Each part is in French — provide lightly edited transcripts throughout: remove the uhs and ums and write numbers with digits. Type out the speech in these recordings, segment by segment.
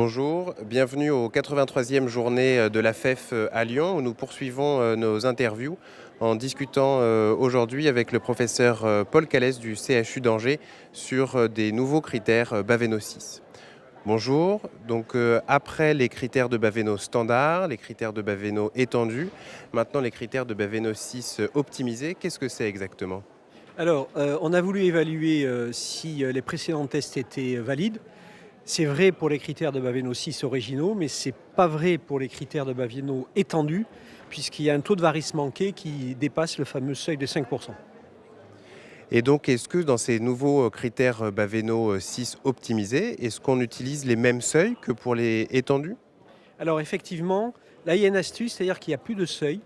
Bonjour, bienvenue aux 83e journée de la FEF à Lyon où nous poursuivons nos interviews en discutant aujourd'hui avec le professeur Paul Callès du CHU d'Angers sur des nouveaux critères Baveno 6. Bonjour, donc après les critères de Baveno standard, les critères de Baveno étendus, maintenant les critères de Baveno 6 optimisés, qu'est-ce que c'est exactement ? Alors, on a voulu évaluer si les précédents tests étaient valides. C'est vrai pour les critères de Baveno 6 originaux, mais ce n'est pas vrai pour les critères de Baveno étendus, puisqu'il y a un taux de varice manqué qui dépasse le fameux seuil de 5%. Et donc, est-ce que dans ces nouveaux critères Baveno 6 optimisés, est-ce qu'on utilise les mêmes seuils que pour les étendus ? Alors effectivement, là il y a une astuce, c'est-à-dire qu'il n'y a plus de seuil,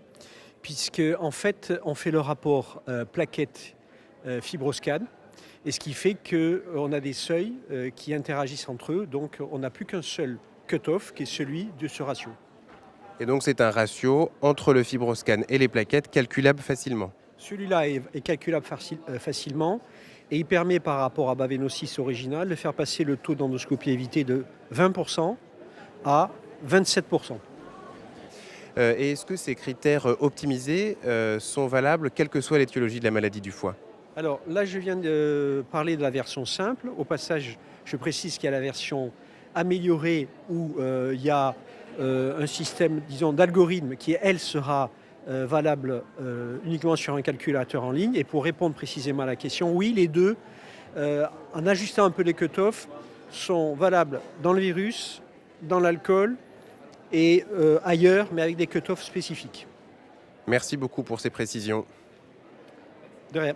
puisque en fait on fait le rapport plaquette fibroscan, et ce qui fait qu'on a des seuils qui interagissent entre eux, donc on n'a plus qu'un seul cut-off qui est celui de ce ratio. Et donc, c'est un ratio entre le fibroscan et les plaquettes calculable facilement. Celui-là est calculable facilement et il permet par rapport à Baveno 6 original de faire passer le taux d'endoscopie évité de 20% à 27%. Et est-ce que ces critères optimisés sont valables quelle que soit l'étiologie de la maladie du foie ? Alors là, je viens de parler de la version simple. Au passage, je précise qu'il y a la version améliorée où il y a un système, disons, d'algorithme qui, elle, sera valable uniquement sur un calculateur en ligne. Et pour répondre précisément à la question, oui, les deux, en ajustant un peu les cut-offs, sont valables dans le virus, dans l'alcool et ailleurs, mais avec des cut-offs spécifiques. Merci beaucoup pour ces précisions. De rien.